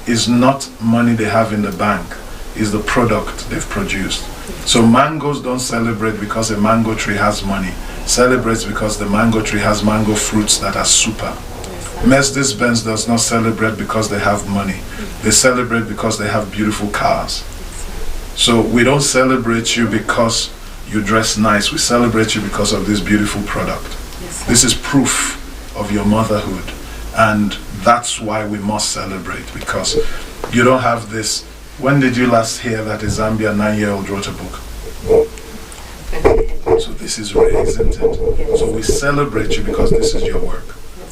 is not money they have in the bank, is the product they've produced. So mangoes don't celebrate because a mango tree has money. Celebrates because the mango tree has mango fruits that are super. Mercedes-Benz does not celebrate because they have money. They celebrate because they have beautiful cars. So we don't celebrate you because you dress nice. We celebrate you because of this beautiful product. This is proof of your motherhood. And that's why we must celebrate, because you don't have this. When did you last hear that a Zambia 9-year-old wrote a book? So this is rare, isn't it? So we celebrate you because this is your work.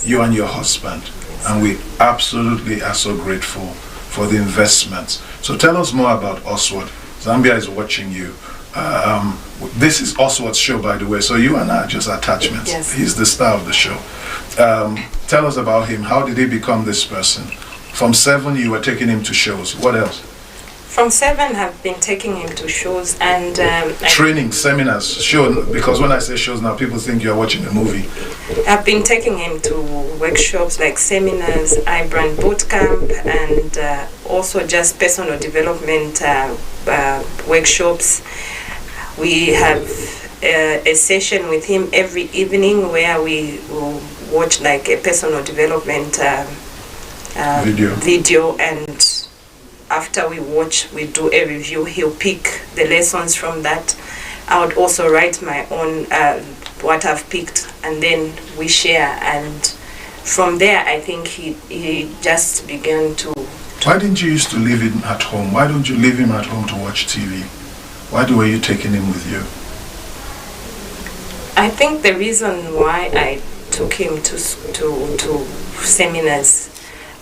You and your husband. And we absolutely are so grateful for the investments. So tell us more about Oswald. Zambia is watching you. This is Oswald's show, by the way, so you and I are just attachments. Yes. He's the star of the show. Tell us about him. How did he become this person? From 7, you were taking him to shows. What else? From 7, I've been taking him to shows and training, seminars, show. Because when I say shows now, people think you're watching a movie. I've been taking him to workshops like seminars, iBrand Bootcamp, and also just personal development workshops. We have a session with him every evening where we will watch like a personal development video, and after we watch, we do a review. He'll pick the lessons from that. I would also write my own what I've picked, and then we share. And from there, I think he just began to. Why didn't you used to leave him at home? Why don't you leave him at home to watch TV? Why were you taking him with you? I think the reason why I took him to seminars,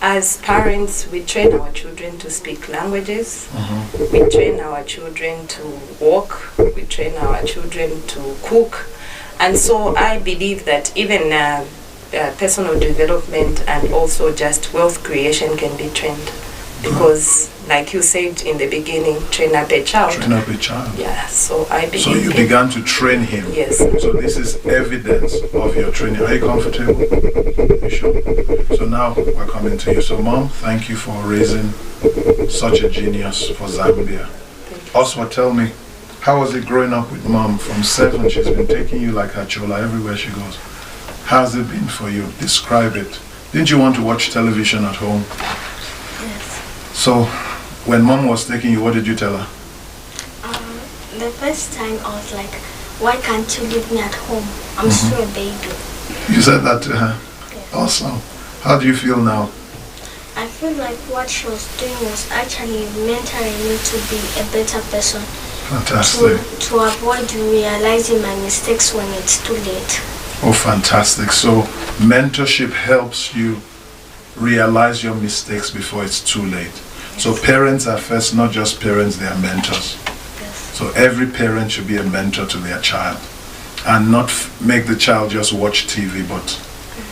as parents, we train our children to speak languages. We train our children to walk. We train our children to cook. And so I believe that even personal development and also just wealth creation can be trained. Because, like you said in the beginning, train up a child. Train up a child. Yeah, so I believe. So you began to train him. Yes. So this is evidence of your training. Are you comfortable? You sure? So now we're coming to you. So Mom, thank you for raising such a genius for Zambia. Oswald, tell me, how was it growing up with Mom? From 7, she's been taking you like her chola everywhere she goes. How's it been for you? Describe it. Didn't you want to watch television at home? So, when Mom was taking you, what did you tell her? The first time I was like, why can't you leave me at home? I'm still a baby. You said that to her? Yes. Awesome. How do you feel now? I feel like what she was doing was actually mentoring me to be a better person. Fantastic. To avoid realizing my mistakes when it's too late. Oh, fantastic. So, mentorship helps you realize your mistakes before it's too late. So parents are first, not just parents, they are mentors. Yes. So every parent should be a mentor to their child and not make the child just watch TV, but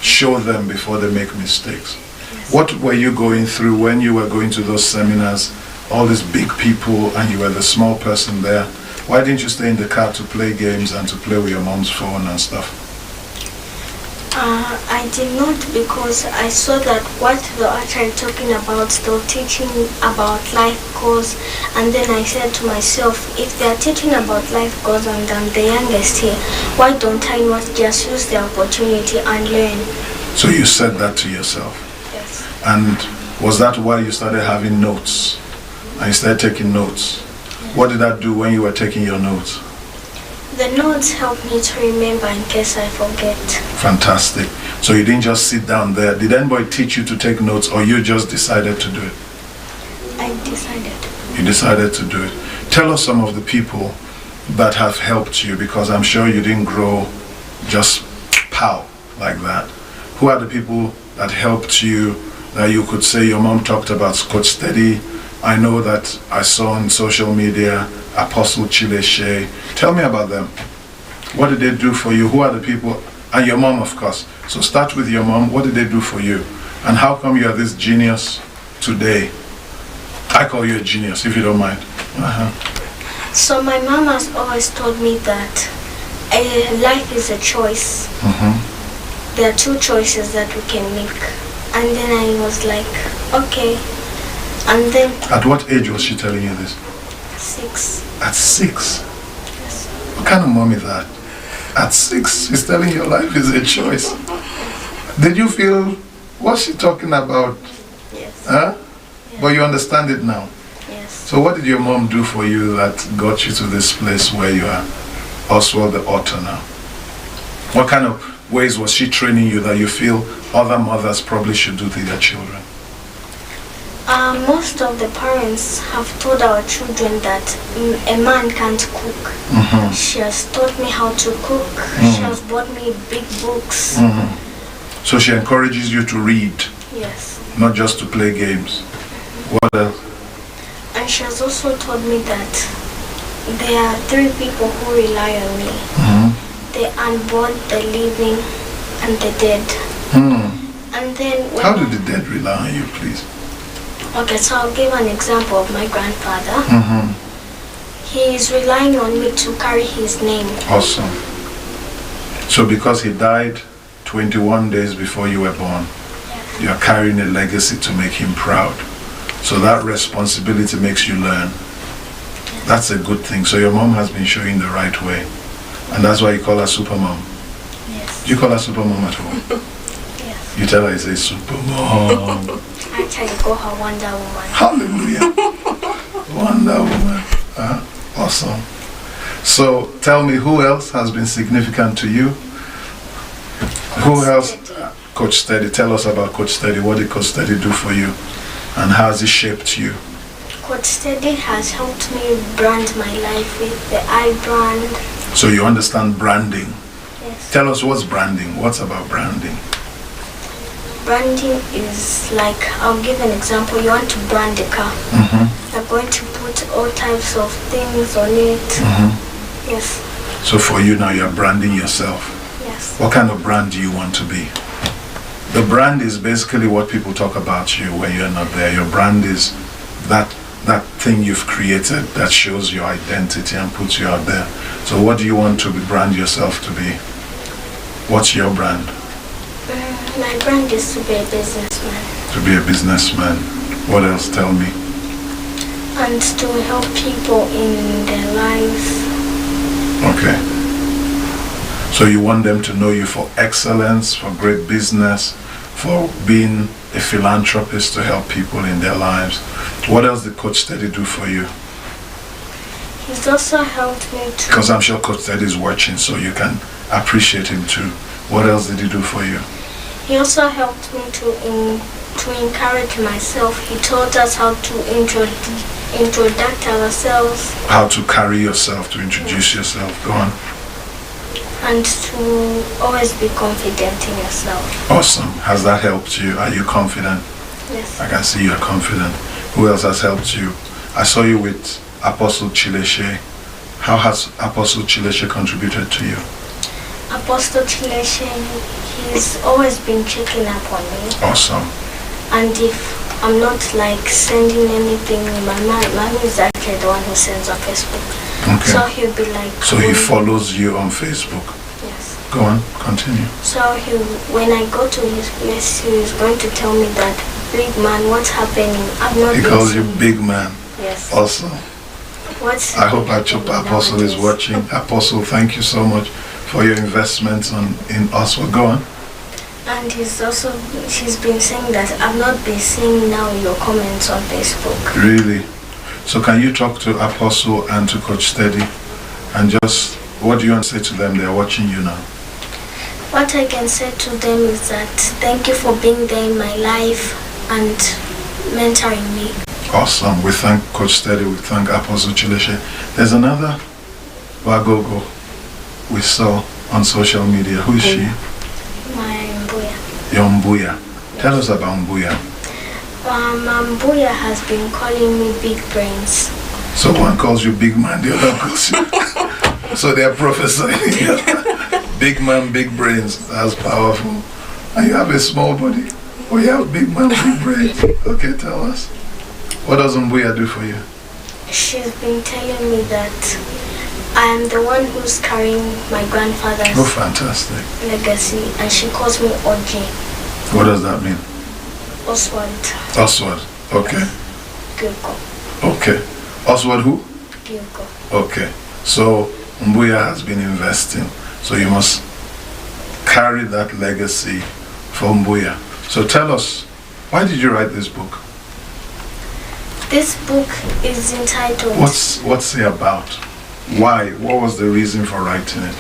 show them before they make mistakes. Yes. What were you going through when you were going to those seminars, all these big people and you were the small person there? Why didn't you stay in the car to play games and to play with your mom's phone and stuff? I did not, because I saw that what they were actually talking about, they were teaching about life goals, and then I said to myself, if they are teaching about life goals and I'm the youngest here, why don't I not just use the opportunity and learn? So you said that to yourself? Yes. And was that why you started having notes? And you started taking notes? Yes. What did that do when you were taking your notes? The notes help me to remember in case I forget. Fantastic. So you didn't just sit down there. Did anybody teach you to take notes, or you just decided to do it? I decided. You decided to do it. Tell us some of the people that have helped you, because I'm sure you didn't grow just pow like that. Who are the people that helped you, that you could say your mom talked about Coach Steady? I know that I saw on social media Apostle Chile Shea. Tell me about them. What did they do for you? Who are the people? And your mom, of course. So start with your mom. What did they do for you? And how come you are this genius today? I call you a genius, if you don't mind. So my mom has always told me that life is a choice. Mm-hmm. There are 2 choices that we can make. And then I was like, okay, And then At what age was she telling you this? 6. At 6? Yes. What kind of mom is that? At 6, she's telling your life is a choice. Did you feel, what's she talking about? Yes. Huh? Yes. But you understand it now. Yes. So what did your mom do for you that got you to this place where you are Oswald the author now? What kind of ways was she training you that you feel other mothers probably should do to their children? Most of the parents have told our children that a man can't cook. Mm-hmm. She has taught me how to cook. She has bought me big books. Mm-hmm. So she encourages you to read, Yes. not just to play games. What else? And she has also told me that there are 3 people who rely on me. Mm-hmm. The unborn, the living, and the dead. Hmm. And then when How do the dead rely on you, please? Okay, so I'll give an example of my grandfather. Mm-hmm. He is relying on me to carry his name. Awesome. So because he died 21 days before you were born, you are carrying a legacy to make him proud. So that responsibility makes you learn. That's a good thing. So your mom has been showing the right way. And that's why you call her Supermom. Yes. Do you call her Supermom at home? Yes. You tell her it's a Supermom. Actually, call her Wonder Woman. Hallelujah. Wonder Woman. Awesome. So tell me, who else has been significant to you? Who else? Coach Steady. Tell us about Coach Steady. What did Coach Steady do for you? And how has it shaped you? Coach Steady has helped me brand my life with the I brand. So you understand branding. Yes. Tell us what's branding. What's about branding? Branding is like, I'll give an example. You want to brand a car. Mm-hmm. You're going to put all types of things on it. Mm-hmm. Yes. So for you now, you're branding yourself. Yes. What kind of brand do you want to be? The brand is basically what people talk about you when you're not there. Your brand is that thing you've created that shows your identity and puts you out there. So what do you want to brand yourself to be? What's your brand? My brand is to be a businessman. To be a businessman. What else? Tell me. And to help people in their lives. Okay. So you want them to know you for excellence, for great business, for being a philanthropist to help people in their lives. What else did Coach Steady do for you? He's also helped me to... Because I'm sure Coach Steady is watching, so you can appreciate him too. What else did he do for you? He also helped me to encourage myself. He taught us how to introduce ourselves. How to carry yourself, to introduce yourself. Go on. And to always be confident in yourself. Awesome. Has that helped you? Are you confident? Yes. I can see you are confident. Who else has helped you? I saw you with Apostle Chileshe. How has Apostle Chileshe contributed to you? Apostle Chileshe, he's always been checking up on me. Awesome. And if I'm not like sending anything, my mom is actually the one who sends on Facebook. Okay. So he'll be like... So he follows you on Facebook. Yes. Go on, continue. So when I go to his place, he's going to tell me that, big man, what's happening? I've not He been calls you seeing-" big man. Yes. Awesome. What's I hope our happening Apostle is nowadays? watching. Apostle, thank you so much for your investments in us. Well, go on. And she's been saying that I've not been seeing now your comments on Facebook. Really? So can you talk to Apostle and to Coach Steady and just, what do you want to say to them? They're watching you now. What I can say to them is that thank you for being there in my life and mentoring me. Awesome. We thank Coach Steady. We thank Apostle Chileshe. There's another Wagogo we saw on social media. Who is she? My Mbuya. Your Mbuya. Tell us about Mbuya. Mbuya has been calling me big brains. So one calls you big man, the other calls you. So they are prophesying. Big man, big brains. That's powerful. And you have a small body. Oh, you have big man, big brains. Okay, tell us. What does Mbuya do for you? She's been telling me that I am the one who's carrying my grandfather's Oh, fantastic. legacy, and she calls me OG. What does that mean? Oswald. Oswald. Okay. Gilgo. Okay. Oswald who? Gilgo. Okay. So Mbuya has been investing. So you must carry that legacy for Mbuya. So tell us, why did you write this book? This book is entitled... What's it about? Why? What was the reason for writing it?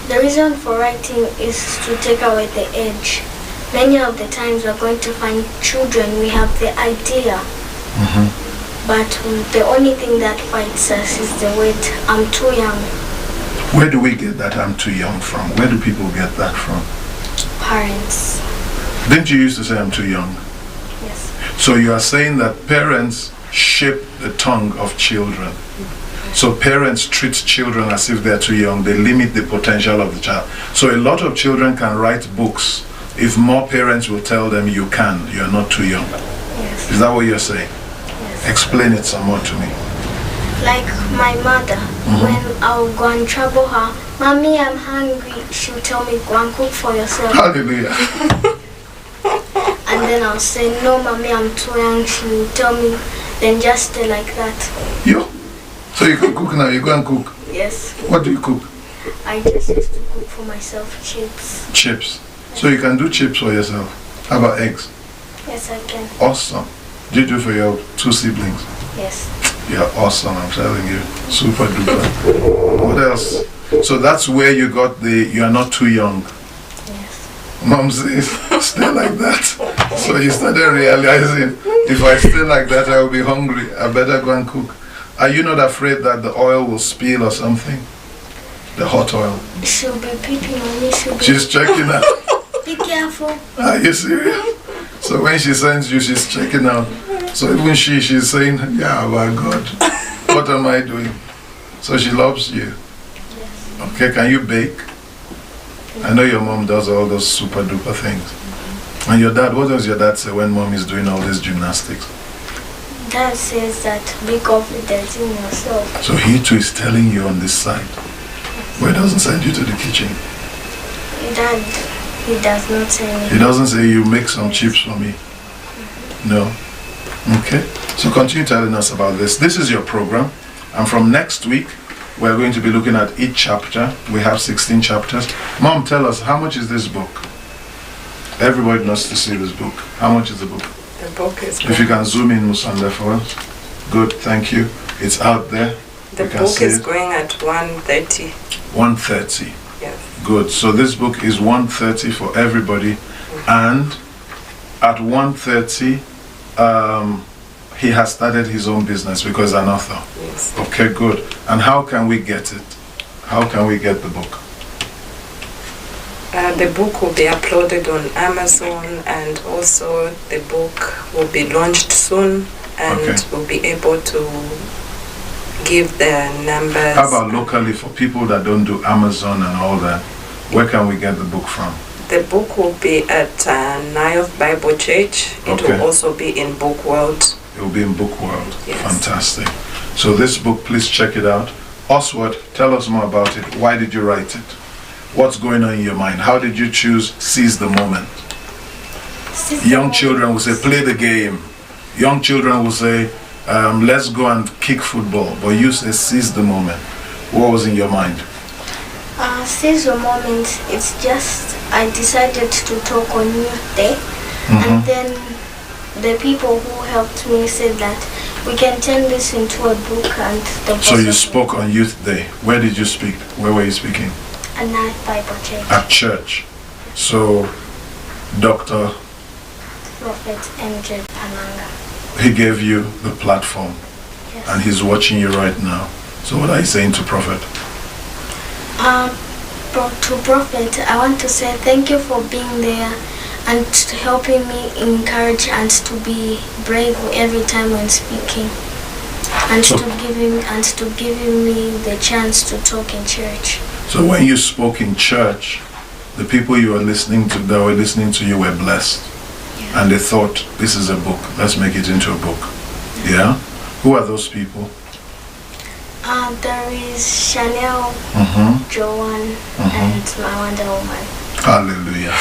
The reason for writing is to take away the edge. Many of the times we're going to find children, we have the idea, but the only thing that fights us is the word, I'm too young. Where do we get that I'm too young from? Where do people get that from? Parents. Didn't you used to say I'm too young? Yes. So you are saying that parents shape the tongue of children. So parents treat children as if they're too young. They limit the potential of the child. So a lot of children can write books if more parents will tell them you're not too young. Yes. Is that what you're saying? Yes. Explain it some more to me. Like my mother, when I'll go and trouble her, Mommy, I'm hungry, she'll tell me, go and cook for yourself. Hallelujah. And then I'll say, no, Mommy, I'm too young. She'll tell me, then just stay like that. You? So you can cook now, you go and cook. Yes. What do you cook? I just used to cook for myself chips. Chips. So you can do chips for yourself. How about eggs? Yes, I can. Awesome. Did you do for your 2 siblings? Yes. You're awesome, I'm telling you. Super duper. What else? So that's where you got you're not too young. Yes. Mom says, stay like that. So you started realizing, if I stay like that, I will be hungry. I better go and cook. Are you not afraid that the oil will spill or something? The hot oil. She'll be peeping on me. She's checking out. Be careful. Are you serious? So when she sends you, she's checking out. So even she's saying, yeah, my God, what am I doing? So she loves you. Yes. Okay, can you bake? I know your mom does all those super duper things. And your dad, what does your dad say when mom is doing all these gymnastics? Dad says that be confident in yourself. So he too is telling you on this side. But he doesn't send you to the kitchen. Dad, he does not say anything. He doesn't say you make some chips for me. No. Okay. So continue telling us about this. This is your program. And from next week, we're going to be looking at each chapter. We have 16 chapters. Mom, tell us, how much is this book? Everybody wants to see this book. How much is the book? The book is If you can zoom in, Musanda, for us. Good, thank you. It's out there. The We can book see is it. going at 130. 130. Yes. Good. So this book is 130 for everybody. And at 130, he has started his own business because he's an author. Yes. Okay, good. And how can we get it? How can we get the book? The book will be uploaded on Amazon, and also the book will be launched soon, and Okay. we'll be able to give the numbers. How about locally for people that don't do Amazon and all that? Where can we get the book from? The book will be at Nayoth Bible Church. It Okay. will also be in Book World. It will be in Book World. Yes. Fantastic. So this book, please check it out. Oswald, tell us more about it. Why did you write it? What's going on in your mind? How did you choose Seize the Moment? Young children will say, play the game. Young children will say, let's go and kick football. But you say, seize the moment. What was in your mind? Seize the moment, it's just I decided to talk on Youth Day, and then the people who helped me said that we can turn this into a book. And the So you spoke on Youth Day. Where did you speak? Where were you speaking? at Nayoth Bible Church. At church. So Dr. Prophet MJ Pananga. He gave you the platform, Yes. and he's watching you right now. So what are you saying to Prophet? To Prophet, I want to say thank you for being there and to helping me encourage and to be brave every time when speaking, and So- to giving me the chance to talk in church. So when you spoke in church, the people you were listening to, that were listening to you, were blessed. Yeah. And they thought, this is a book, let's make it into a book. Yeah? Who are those people? There is Chanel, Joanne, and my Wonder Woman. Hallelujah.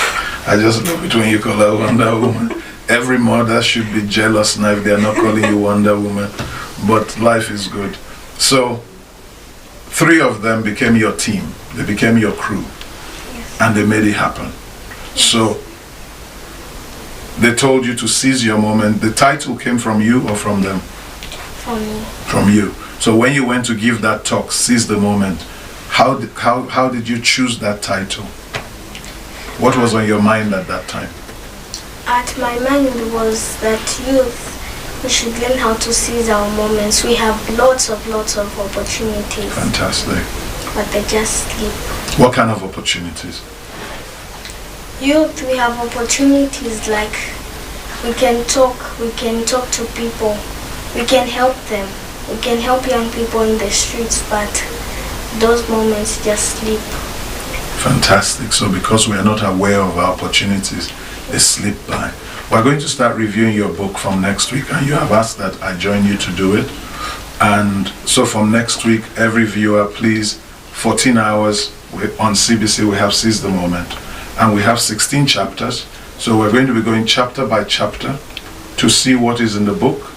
I just love it when you call her Wonder Woman. Every mother should be jealous now if they are not calling you Wonder Woman, but life is good. So 3 of them became your team, they became your crew, Yes. and they made it happen. So they told you to seize your moment. The title came from you or from them? For me. From you. So when you went to give that talk, seize the moment, how did you choose that title? What was on your mind at that time? At my mind was that youth, we should learn how to seize our moments. We have lots of opportunities, Fantastic. but they just slip. What kind of opportunities? Youth, we have opportunities like we can talk to people, we can help them, we can help young people in the streets, but those moments just slip. Fantastic. So because we are not aware of our opportunities, they slip by. We're going to start reviewing your book from next week, and you have asked that I join you to do it. And so from next week, every viewer, please, 14 hours on CBC, we have Seize the Moment. And we have 16 chapters. So we're going to be going chapter by chapter to see what is in the book,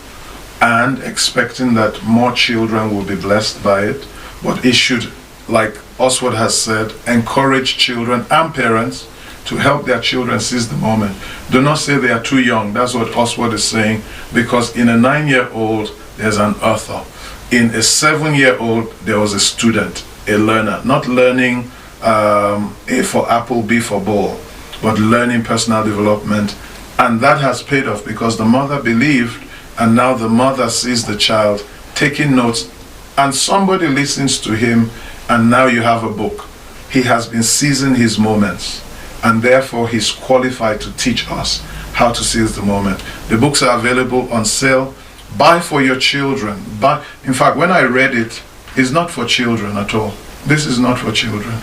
and expecting that more children will be blessed by it. But it should, like Oswald has said, encourage children and parents to help their children seize the moment. Do not say they are too young. That's what Oswald is saying, because in a 9-year-old, there's an author. In a 7-year-old, there was a student, a learner, not learning A for apple, B for ball, but learning personal development. And that has paid off because the mother believed, and now the mother sees the child taking notes, and somebody listens to him, and now you have a book. He has been seizing his moments, and therefore he's qualified to teach us how to seize the moment. The books are available on sale. Buy for your children. Buy. In fact, when I read it, it's not for children at all. This is not for children.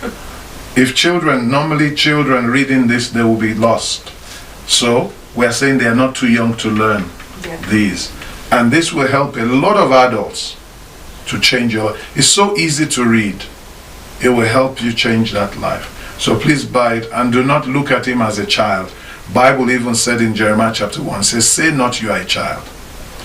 If normally children reading this, they will be lost. So we are saying they are not too young to learn these. And this will help a lot of adults to change your life. It's so easy to read. It will help you change that life. So please buy it, and do not look at him as a child. Bible even said in Jeremiah chapter 1, says, say not you are a child.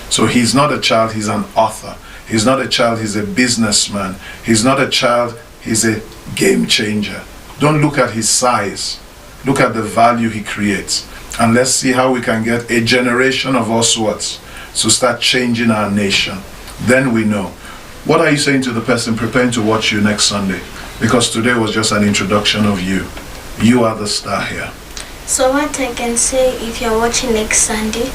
So he's not a child, he's an author. He's not a child, he's a businessman. He's not a child, he's a game changer. Don't look at his size. Look at the value he creates. And let's see how we can get a generation of Oswards to start changing our nation. Then we know. What are you saying to the person preparing to watch you next Sunday? Because today was just an introduction of you. You are the star here. So what I can say, if you're watching next Sunday,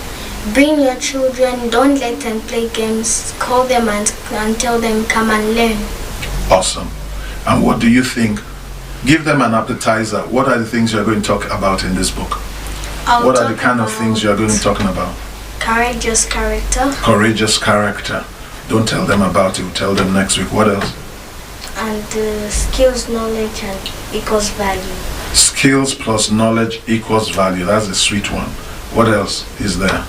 bring your children, don't let them play games, call them and tell them come and learn. Awesome. And what do you think? Give them an appetizer. What are the things you're going to talk about in this book? What are the kind of things you're going to be talking about? Courageous character. Courageous character. Don't tell them about it. We'll tell them next week. What else? And skills, knowledge, and equals value. Skills plus knowledge equals value. That's a sweet one. What else is there?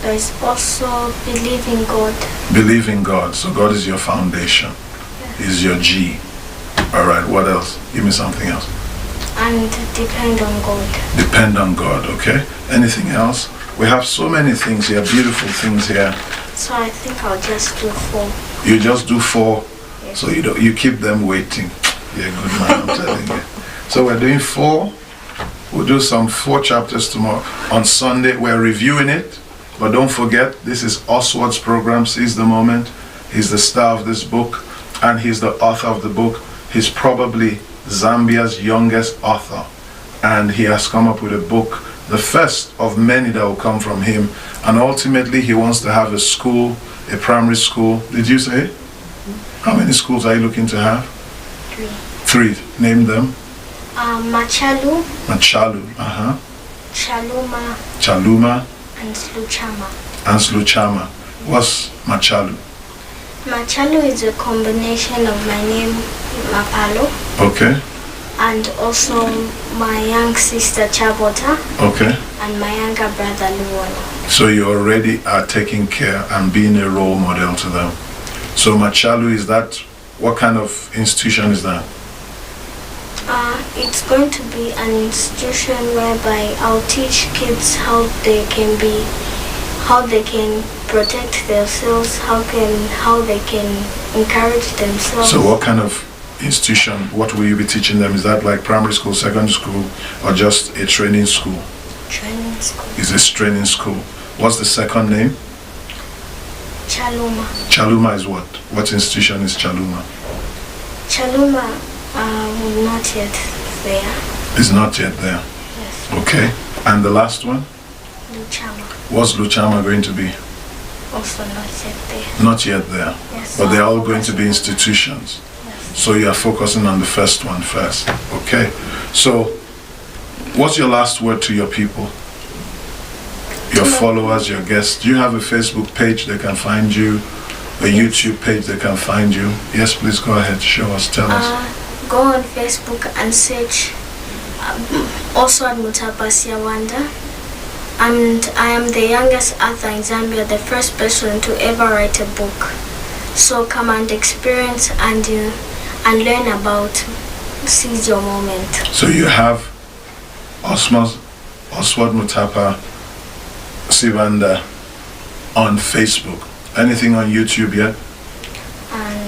There is also believe in God. Believe in God. So God is your foundation. Is your G. All right. What else? Give me something else. And depend on God. Depend on God. Okay. Anything else? We have so many things here. Beautiful things here. So I think I'll just do 4. You just do 4. Yes. So you keep them waiting. You're a good man, I'm telling you. So we're doing 4. We'll do some 4 chapters tomorrow. On Sunday, we're reviewing it. But don't forget, this is Oswald's program, Seize the Moment. He's the star of this book, and he's the author of the book. He's probably Zambia's youngest author. And he has come up with a book, the first of many that will come from him. And ultimately, he wants to have a school, a primary school. Did you say? How many schools are you looking to have? 3. 3. Name them. Machalu. Machalu. Chaluma. Chaluma. And Sluchama. And Sluchama. What's Machalu? Machalu is a combination of my name, Mapalo, Okay. and also my young sister Chabota, Okay. and my younger brother Luono. So you already are taking care and being a role model to them. So Machalu, is that, what kind of institution is that? It's going to be an institution whereby I'll teach kids how they can protect themselves, how they can encourage themselves. So what kind of institution, what will you be teaching them? Is that like primary school, secondary school, or just a training school? Training school. Is this training school? What's the second name? Chaluma. Chaluma is what? What institution is Chaluma? Chaluma not yet there. Is not yet there. Yes. Okay. And the last one? Luchama. What's Luchama going to be? Also not yet there. Not yet there. Yes. But they're all going to be institutions. Yes. So you are focusing on the first one first. Okay. So what's your last word to your people? Your followers, your guests. Do you have a Facebook page they can find you? A YouTube page they can find you? Yes, please go ahead. Show us. Tell us. Go on Facebook and search Oswald Mutapa Siawanda. And I am the youngest author in Zambia, the first person to ever write a book. So come and experience and learn about Seize Your Moment. So you have Oswald Mutapa Siawanda on Facebook. Anything on YouTube yet?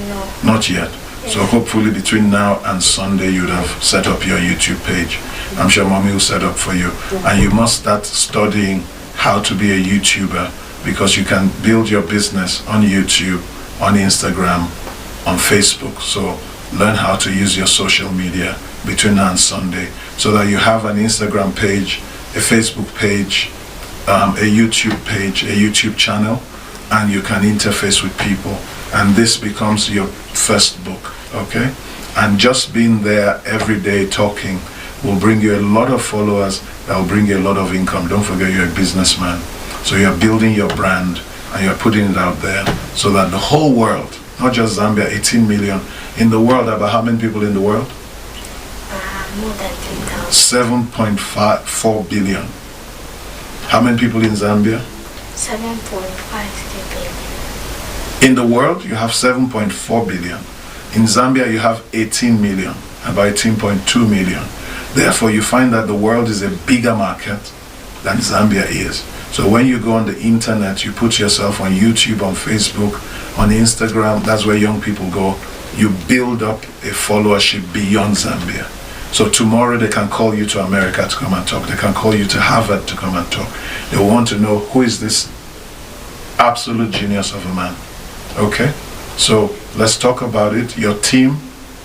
No. Not yet. So hopefully between now and Sunday you'd have set up your YouTube page. I'm sure Mommy will set up for you. And you must start studying how to be a YouTuber, because you can build your business on YouTube, on Instagram, on Facebook. So learn how to use your social media between now and Sunday, so that you have an Instagram page, a Facebook page, a YouTube page, a YouTube channel, and you can interface with people. And this becomes your first book, okay? And just being there every day talking will bring you a lot of followers, that will bring you a lot of income. Don't forget you're a businessman. So you're building your brand and you're putting it out there so that the whole world, not just Zambia, 18 million, in the world, about how many people in the world? More than 10,000. 7.4 billion. How many people in Zambia? 7.5 billion. In the world, you have 7.4 billion. In Zambia, you have 18 million, about 18.2 million. Therefore, you find that the world is a bigger market than Zambia is. So when you go on the internet, you put yourself on YouTube, on Facebook, on Instagram, that's where young people go. You build up a followership beyond Zambia. So tomorrow they can call you to America to come and talk. They can call you to Harvard to come and talk. They want to know, who is this absolute genius of a man? Okay? So let's talk about it. Your team,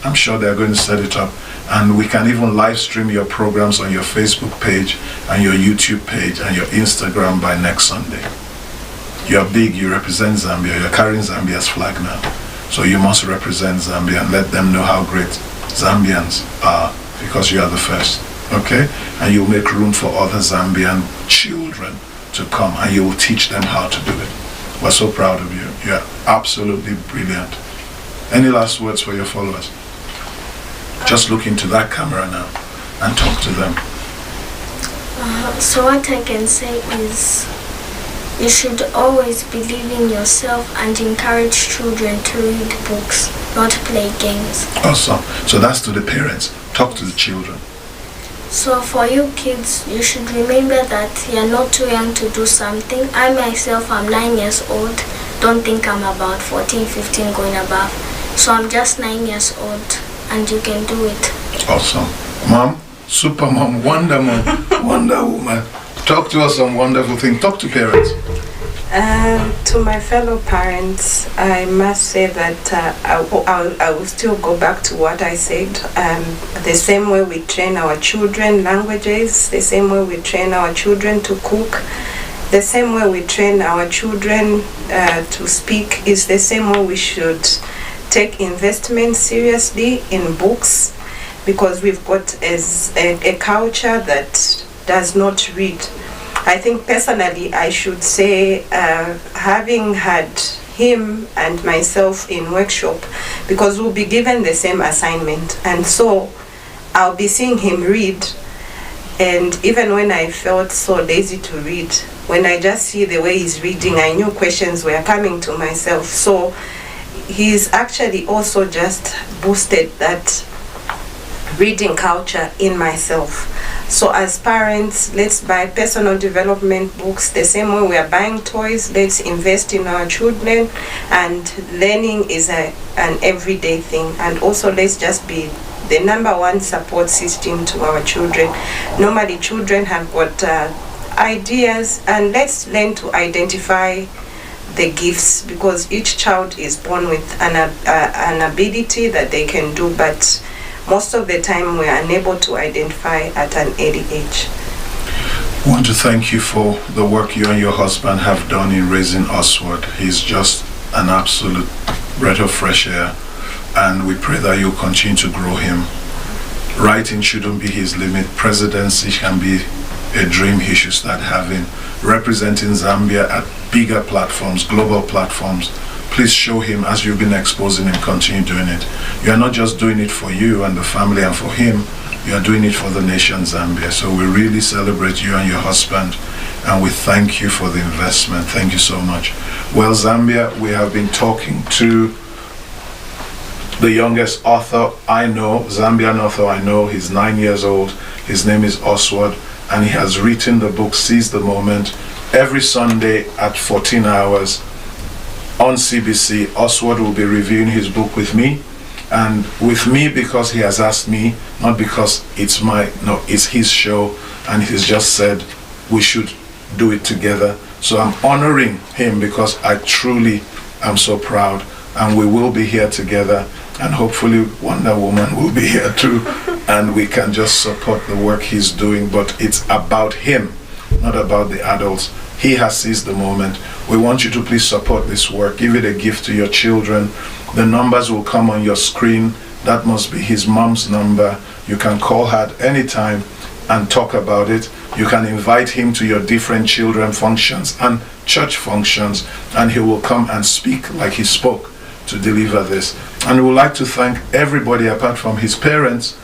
I'm sure they're going to set it up. And we can even live stream your programs on your Facebook page and your YouTube page and your Instagram by next Sunday. You're big, you represent Zambia, you're carrying Zambia's flag now. So you must represent Zambia and let them know how great Zambians are, because you are the first, okay? And you'll make room for other Zambian children to come, and you will teach them how to do it. We're so proud of you. You're absolutely brilliant. Any last words for your followers? Just look into that camera now and talk to them. So what I can say is, you should always believe in yourself and encourage children to read books, not play games. Awesome. So that's to the parents. Talk to the children. So for you kids, you should remember that you're not too young to do something. I myself am 9 years old. Don't think I'm about 14, 15 going above. So I'm just 9 years old and you can do it. Awesome. Mom, super mom, wonder woman. Talk to us on wonderful things. Talk to parents. To my fellow parents, I must say that I will still go back to what I said. The same way we train our children languages, the same way we train our children to cook, the same way we train our children to speak, is the same way we should take investment seriously in books, because we've got a culture that does not read. I think personally I should say, having had him and myself in workshop, because we'll be given the same assignment, and so I'll be seeing him read, and even when I felt so lazy to read, when I just see the way he's reading, I knew questions were coming to myself. So he's actually also just boosted that reading culture in myself. So as parents, let's buy personal development books the same way we are buying toys. Let's invest in our children, and learning is an everyday thing. And also let's just be the number one support system to our children. Normally children have got ideas, and let's learn to identify the gifts, because each child is born with an ability that they can do, but most of the time we are unable to identify at an early age. I want to thank you for the work you and your husband have done in raising Oswald. He's just an absolute breath of fresh air, and we pray that you'll continue to grow him. Writing shouldn't be his limit. Presidency can be a dream he should start having. Representing Zambia at bigger platforms, global platforms. Please show him, as you've been exposing him, continue doing it. You are not just doing it for you and the family and for him, you are doing it for the nation Zambia. So we really celebrate you and your husband, and we thank you for the investment. Thank you so much. Well, Zambia, we have been talking to the youngest author I know, Zambian author I know. He's 9 years old. His name is Oswald, and he has written the book Seize the Moment. Every Sunday at 14 hours on CBC, Oswald will be reviewing his book with me, and with me because he has asked me, not because it's his show, and he's just said we should do it together. So I'm honoring him because I truly am so proud, and we will be here together, and hopefully Wonder Woman will be here too, and we can just support the work he's doing. But it's about him, not about the adults. He has seized the moment. We want you to please support this work. Give it a gift to your children. The numbers will come on your screen. That must be his mom's number. You can call her at any time and talk about it. You can invite him to your different children functions and church functions, and he will come and speak like he spoke to deliver this. And we would like to thank everybody apart from his parents.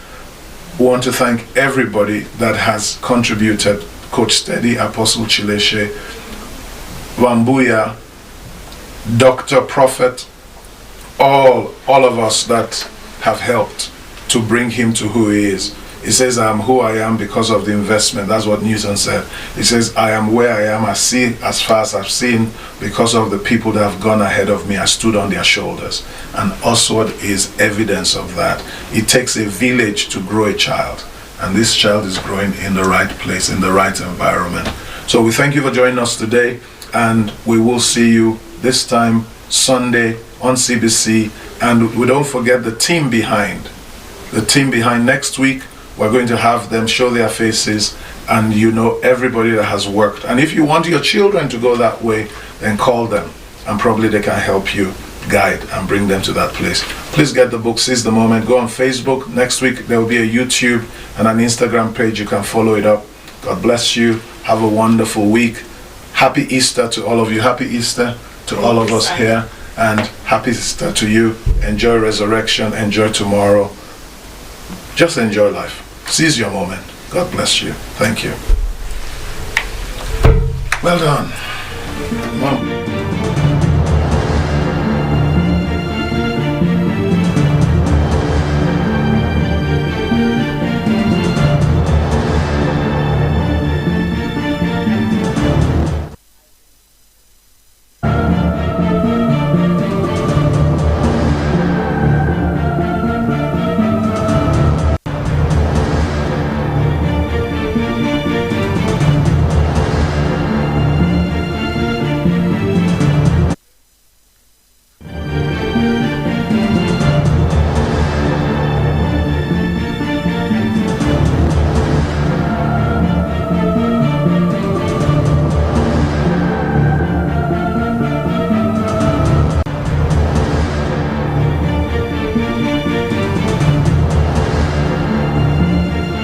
We want to thank everybody that has contributed. Coach Steady, Apostle Chileshe, Wambuya, Dr. Prophet, all of us that have helped to bring him to who he is. He says, I am who I am because of the investment. That's what Newton said. He says, I am where I am. I see as far as I've seen because of the people that have gone ahead of me. I stood on their shoulders. And Oswald is evidence of that. It takes a village to grow a child. And this child is growing in the right place, in the right environment. So we thank you for joining us today, and we will see you this time Sunday on CBC. And we don't forget the team behind. The team behind next week, we're going to have them show their faces, and you know everybody that has worked. And if you want your children to go that way, then call them, and probably they can help you guide and bring them to that place. Please get the book Seize the Moment. Go on Facebook. Next week there will be a YouTube and an Instagram page. You can follow it up. God bless you. Have a wonderful week. Happy Easter to all of you. Happy Easter to all of us here, and happy Easter to you. Enjoy resurrection. Enjoy tomorrow. Just enjoy life. Seize your moment. God bless you. Thank you. Well done. Mom.